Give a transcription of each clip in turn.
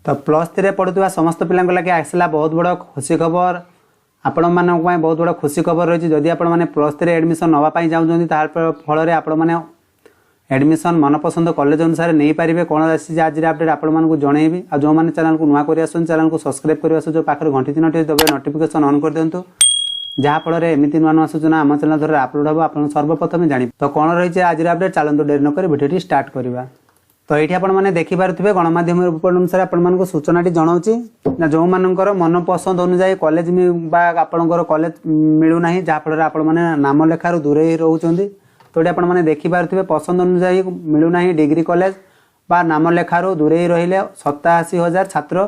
तो +3 पढ़ुवा समस्त पिला लगे आसला बहुत बड़ खुशी खबर आपण मान बहुत बड़ खुशी खबर रही। जदि आप +3 एडमिशन नापी चाहते फल आपने एडमिशन मनपसंद कॉलेज अनुसार नहीं पारे कौन आसी आज अपडेट आपको जनइबी। आ जो मैंने चैनल को नुआ कर चैनल को सब्सक्राइब करने जो पाखे घंटी चिन्ह दबे नोटिफिकेशन ऑन कर दिंतु जहाँफल एमती नुआ नुआ सूचना आम चैनल द्वारा अपलोड हम आप सर्वप्रथम जानी। तो कौन रही आज अपडेट चलते डेरी नक भिडियो स्टार्ट करवा। तो ये आपने देखिपे गणमाध्यम रिपोर्ट अनुसार आपको सूचनाटी जनाऊँ जो मानकर मनपसंद अनुजाई कॉलेज आपंकर कॉलेज मिलूना जहाँफल आपने नाम लेखार दूरे ही रोचे। तो ये आपने देखिपे पसंद अनुजाई मिलूना डिग्री कॉलेज बा नाम लेखार दूरे ही रही 87,000 छात्र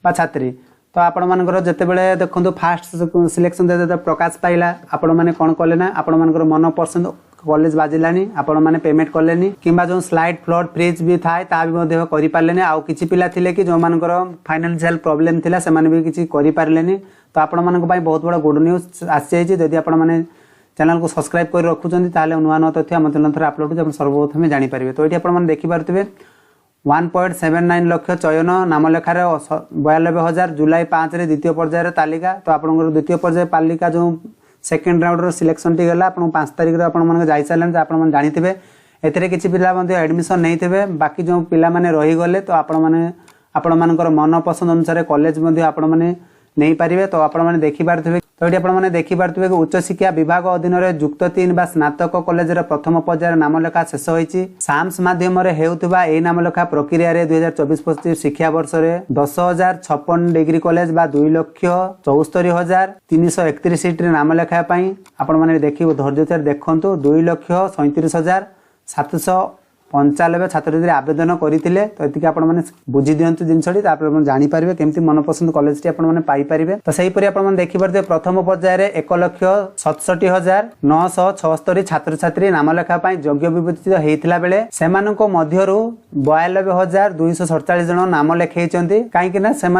बा छात्री। तो आपण मानकर जितेबाला देखो फास्ट सिलेक्शन प्रकाश पाइला आपण मैंने कौन कले ना आपण मानकर मनपसंद कॉलेज बाजिलानी आपण मैंने पेमेंट कले कि जो स्लाइड फ्लड फ्रिज भी थाए ता भी करें आउ कि पिला थिले कि जो मानकर फाइनेंशियल प्रॉब्लम थिला से माने भी किसी करें। तो आपण मानक बहुत बड़ा गुड न्यूज आसी जदि आपण मैंने चैनल को सब्सक्राइब कर रखुंत नुआ नुआ तथ्य आम चैनल थोड़ा अपलोड सर्वप्रथम जानीपारे। तो ये आपने देखिपे 1.79 लाख चयन नाम लेखार 92,000 जुलाई 5 द्वितीय पर्यायर तालिका। तो आप द्वितीय पर्याय तालिका जो सेकेंड राउंड सिलेक्शन टी गला 5 तारिख जाई सारे आप जानीथे एथे किसी पिला एडमिशन नहीं थे बाकी जो पिला माने रही गले। तो आपण मानकर मनपसंद अनुसार कॉलेज आपने नहीं पारे। तो आपने देखिपे तो ये आपने देखिपे उच्च शिक्षा विभाग अधीन युक्त 3 बा स्नातक कॉलेज प्रथम पर्यायर नाम लेखा शेष होती। साम्स माध्यम नाम लेखा प्रक्रिया 2024-25 शिक्षा वर्ष में 10,056 डिग्री कॉलेज बा 2,74,331 सीट नाम लेखापी आपने देखिए धैर्य देखु 2,37,795 छात्र आवेदन करते। तो ये आपने बुझी दिंतु जिनसटी जानीपारे केमती मनपसंद कॉलेज आपने पाइपर। तो सहीपरि आपने देखिपे प्रथम पर्यायर 1,67,976 छात्र छात्री नाम लेखापी योग्य विवेचित होता बेले से 92,247 जन नाम लेखे कहीं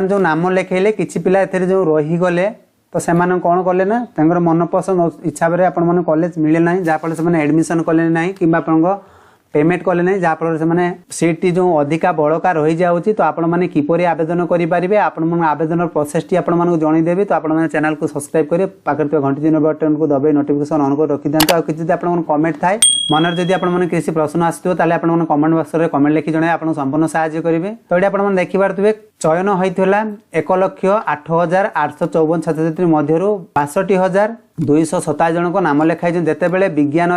जो नाम लेखेले कि पिला जो रहीगले। तो से कौन कले ना मनपसंद इच्छा आपने कॉलेज मिले ना जहाँफल से एडमिशन कले ना कि पेमेंट कले ना जहाँफल से सीट जो अधिका बड़का रही जाऊँगी। तो आपण मैंने किपरि आवेदन करेंगे आपण आवेदन प्रोसेस टी आपको जनईदेवी। तो आपने चैनल को सब्सक्राइब करेंगे पाखे घंटी चिन्ह बटन को दबे नोटिफिकेशन ऑन कर रखी दिखाते। और किसी आप कमेंट थाए मन जब आपने किसी प्रश्न आसो आपने कमेंट बक्स में कमेंट लिखि जन आपको संपूर्ण साहाय्य करेंगे। तो ये आपने देखिपे चयन होता 1,08,854 छात्र छात्री मध्य 62,227 जन को नाम लेखाई जितेबाला विज्ञान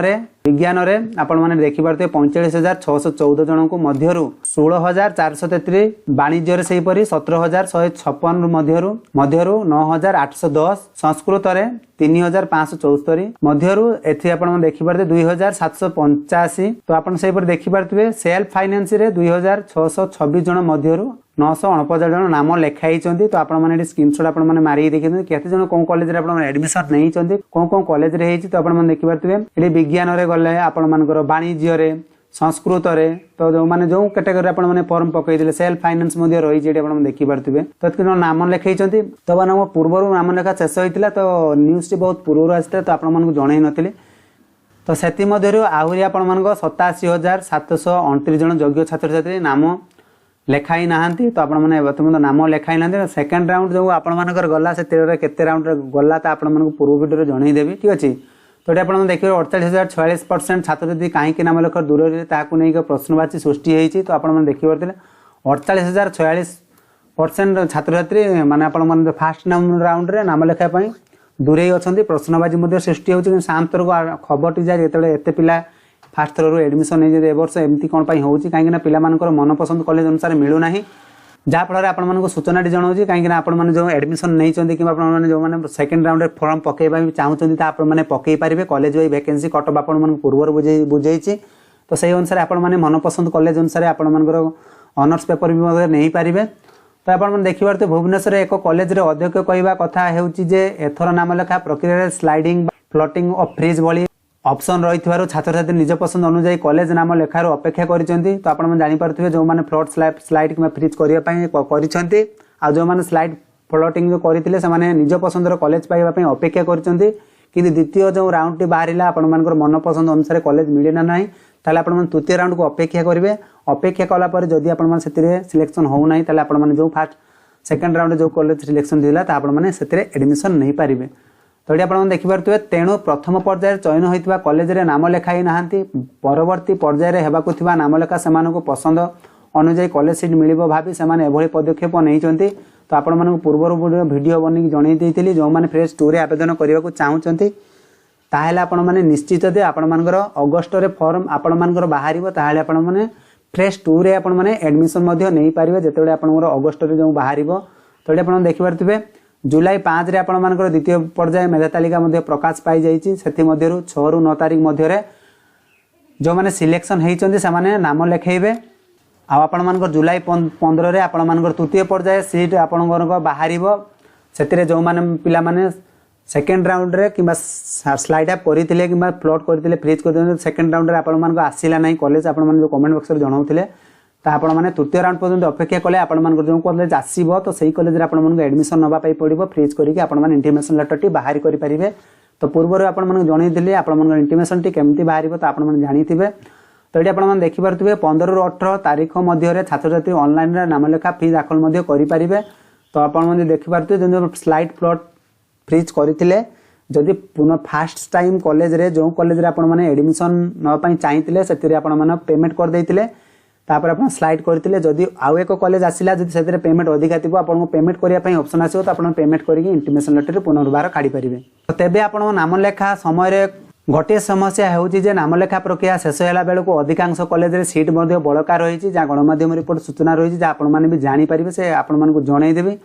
आपण मैंने देखिपे 45,614 जन को मध्य 16,433 वाणिज्य से 17,156 मध्य 9,810 संस्कृत 3,574 मध्य देखिपे 2,785। तो आप देखिपे सेल्फ फाइनेंस 2,626 जन मध्य 949 जन नाम लेखाई। तो आपने स्क्रीनशॉट आपने मारिक देखते केते जन कौन कॉलेज एडमिशन नहीं कौन कौन कॉलेज रे तो आपने देखिपे ये विज्ञान गले आपंकर वाणिज्य संस्कृत तो जो मैंने जो कैटेगरी आपने फॉर्म पकईले सेल्फ फाइनेंस रही देखिपे तो नाम लेखाई। तो मैंने पूर्व नाम लेखा शेष होता तो न्यूज टी बहुत पूर्व आसता तो आपको जनई नी। तो से आहरी आपण 87,729 जन योग्य छात्र छात्री नाम लेखाई ना। तो आपने बर्तमान नाम लेखाई ना सेकेंड राउंड जो आपर गला से केते राउंड गला तो आपको पूर्व भिडियो जनईदेवी ठीक अच्छे। तो ये आपने देखिए 48,046% छात्र छात्री कहीं नाम लेखा दूर रही नहीं प्रश्नवाची सृष्टि होती। तो आपने देखिपे 48,046% छात्र छात्री माने आपन फास्ट राउंड रे नाम लेखापी दूरे अच्छा प्रश्नवाची सृष्टि होती। साम तरह खबर जाए जो एत पिला फास्ट थ्रो एडमिशन नहीं वर्ष एमती कौन होती कहीं पिला मनपसंद कॉलेज अनुसार मिलूना जहाँफल आपको सूचना जनाऊँ कहीं आपने जो एडमिशन नहीं कि जो मैंने सेकेंड राउंड फॉर्म पकईवा चाहते आपने पकई पारे कॉलेज वाइज वैकेंसी कटअफ आप पूर्व बुझे। तो सही अनुसार आपने मनपसंद कॉलेज अनुसार आपर ऑनर्स पेपर भी नहीं पारे। तो आपने देखिए भुवनेश्वर एक कॉलेज अध्यक्ष कहवा कथा एथर नाम लेखा प्रक्रिया स्लाइडिंग फ्लोटिंग और फ्रिज भली ऑप्शन रही छात्र छात्री निज पसंद अनुजाई कॉलेज नाम लेखार अपेक्षा करिसेंती। तो आपन जानीपारे जो मैंने फ्लोट स्लाइड कि फ्रिज करने आ जो मैंने स्लाइड फ्लोटिंग जो करते से निज पसंद कॉलेज पाइबापी अपेक्षा करिसेंती। कि द्वितीय जो राउंड टी बाहर आपण मनपसंद अनुसार कॉलेज मिले ना ना ताले आपण मन तृतीय राउंड को अपेक्षा करेंगे। अपेक्षा कला पर जदि आपण मन सेतिरे सिलेक्शन हो नाही ताले आपण मन जो फर्स्ट सेकंड राउंड जो कॉलेज सिलेक्शन दिला ता आपण मन सेतिरे एडमिशन नहीं पारिबे। तो ये आपण देखि पारथुवे तेणु प्रथम पर्याय चयन होइतबा कॉलेज रे नाम लेखाई नाहंती परवर्ती पर्याय रे हेबाकु थिबा नाम लेखा सेमानको पसंद अनुଯାୟୀ कॉलेज सीट मिलिबो भाबी सेमाने एभଳି पदक्षेप नैचंती। तो आपण मानक पूर्वर वीडियो बनी जणै देइथिली जो माने फेज 2 रे आवेदन करबा को चाहउचंती ताहेले आपण माने निश्चित दे आपण मानकर अगस्त रे फॉर्म आपण मानकर बाहरिबो ताहेले आपण माने फेज 2 रे आपण माने एडमिशन मध्ये नै पारिबे जेतेबे आपण अगस्त रे जो बाहरिबो। तो ये आपण देखि पारथिबे जुलाई 5 रे आपण मानकर द्वितीय पर्याय मेधा तालिका मध्ये प्रकाश पाई जाईची सेति मध्यरु 6 रु 9 तारिख मध्य रे जो माने सिलेक्शन हेइचंती से माने नाम लेखैबे। आ आपण मानकर जुलाई 15 रे आपण मानकर तृतीय पर्याय सीट आपण बाहरिबो सेतिरे जो माने पिला माने सेकंड राउंड रे किबा स्लाइड अप करिथिले किबा फ्लोट करिथिले फ्रीज कर सेकंड राउंड रे आपण मानकर आसीला नाही कॉलेज आपण माने जो कमेंट बॉक्स रे जणाउथिले ता आपण माने तृतीय राउंड पर्यंत अपेक्षा कले आपण मानकर जो कॉलेज आसीबो तो सही कॉलेज रे आपण मानकर एडमिशन नबा पाई पड़िबो फ्रीज करिके आपण माने इंटीमेशन लेटर टी बाहर करि परिबे। तो पूर्व रे आपण माने जणै दिले आपण मानकर इंटीमेशन टी केमती बाहरिबो तो आपण माने जानिथिबे। तो ये आपण माने देखि पारथुबे 15 रु 18 तारिख मध्य रे छात्र छात्री ऑनलाइन रे नाम लेखा फी दाखल मध्य करि परिबे। तो आपण माने देखि पारथुबे जो स्लाइड फ्लोट फ्रीज करथिले जदि पुनः फर्स्ट टाइम कॉलेज रे जो कॉलेज रे आपण माने एडमिशन न पई चाहिथिले सेतिरे आपण माने पेमेंट कर दैथिले तापर आपण स्लाइड करथिले जदि आउ एक कॉलेज आसिला जदि सेतिरे पेमेंट अधिका थिबो आपण को पेमेंट करिया पई ऑप्शन आसीबो तो आपण पेमेंट करिके इंटीमेशन लेटर पुनर्बार काढी परिबे। तो तेबे आपण नाम लेखा समय रे गोटे समस्या होउची जे नाम लेखा प्रक्रिया शेष होला बेल को अधिकांश कॉलेज रे सीट मध्ये बळका रहिची जा गणमाध्यम रिपोर्ट सूचना रहिची जा आपण माने भी जानि परिबे से आपण मान को जणै देबे।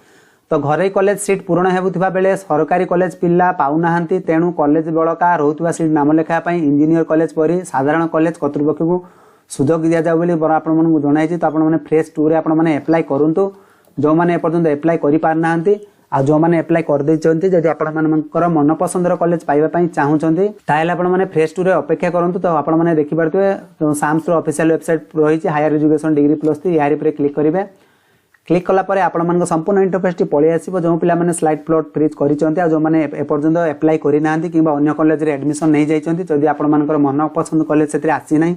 तो घरे कॉलेज सीट पूर्ण हेबुथिबा बेले सरकारी कॉलेज पिल्ला पाउनाहांती तेणु कॉलेज बळका रहउथिबा सीट नाम लेखा पई इंजीनियर कॉलेज परी साधारण कॉलेज कर्तृपक्ष को सुजोग दिया जाउ बोली आपण मन को जणाइछि। तो आपण माने फेज 2 रे आपण माने अप्लाई करंतु जो माने एपर्यंत अप्लाई करि पारनाहांती आ जो माने अप्लाई कर दैचंती जदि आपण मानकर मन पसंदर कॉलेज पाइबा पई चाहुचंती ताहेले आपण माने फेज 2 रे अपेक्षा करंतु। तो आपण माने देखि पारथुवे जो साम्स रो ऑफिशियल वेबसाइट रहिछि हायर एजुकेशन डिग्री प्लस 3 यारी पर क्लिक करिवे। क्लिक कला परे आपण मानक संपूर्ण इंटरफेस टी पळि आसीबो जो पिला माने स्लाइड प्लॉट फ्रीज करिचंती आ जो माने एपर्यंत अप्लाई करि नाहांती किबा अन्य कॉलेज रे एडमिशन नै जाइचंती जदि आपण मानकर मन पसंद कॉलेज सेतरे आसी नै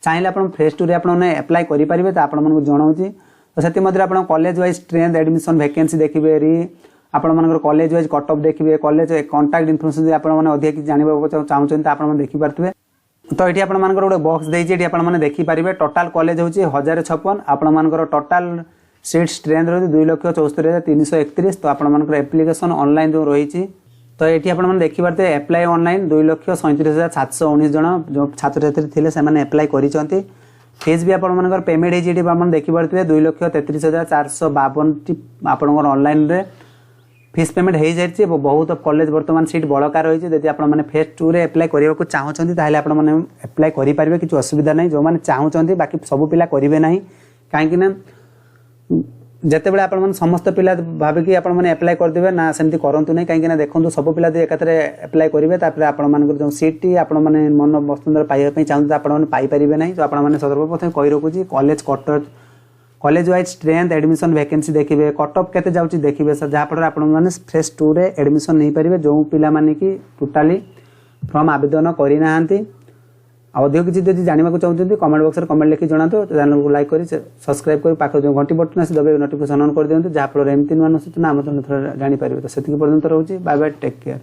चाहिले आपण फेज 2 रे आपण माने अप्लाई करि परिबे। तो आपण मानक जणाउची तो सेति मध्ये आपण college wise strength admission vacancy देखिबे री आपण मानकर कॉलेज वाइज कट ऑफ देखिबे कॉलेज कांटेक्ट इन्फॉर्मेशन आपण माने अधिक कि जानिबा चाहुचंती आपण माने देखि पारथुबे। तो एठी आपण मानकर गोटे बॉक्स देइछि एठी आपण माने देखि परिबे टोटल कॉलेज होची 1056 आपण मानकर टोटल सीट स्ट्रेंथ रही 2,74,331। तो आपण मानकर एप्लिकेशन ऑनलाइन जो रही तो ये आप देखी पारे एप्लाई ऑनलाइन 2,37,719 जन जो छात्र छात्री थे से एप्लाई कर फीस भी आप पेमेंट होती देखी पारे 2,33,452 आप ऑनलाइन रे फीस पेमेंट हो जाए। बहुत कॉलेज बर्तमान सीट बड़का रही है जब आप फेज 2 रे अप्लाई करने को चाहते ताहले आप अप्लाई करेंगे किसी असुविधा नहीं जो मैंने चाहते बाकी सब पिला करेंगे ना कहीं जिते बड़े आप समस्त पिला भाविकी आप अप्लाई करदे ना सेमती करंतु नहीं कहीं देखो सब पिला एकाथरे अप्लाई करेंगे आप जो सीट टी आप मन पसंद पाइबा चाहते आपरे ना तो आपने सर्वप्रथम कही रखुच्छी college cut college wise strength admission vacancy देखिए कट ऑफ केते जाउची देखिए सर जहाँफल आपने फेज 2 रे एडमिशन नहीं पारे जो पिला माने कि टोटाली फॉर्म आवेदन करना अधिक किसी जब जानवा चाहते कमेंट बॉक्स में कमेंट लिखि जनातु चैनल को लाइक कर सब्सक्राइब कर पाख जो घंटी बटन आसी दबे नोटिफिकेशन ऑन कर दियंतु जहाँफल एमती नुआ सूचना आम जापर तो से पर्यंत रोचे बाय बाय टेक केयर।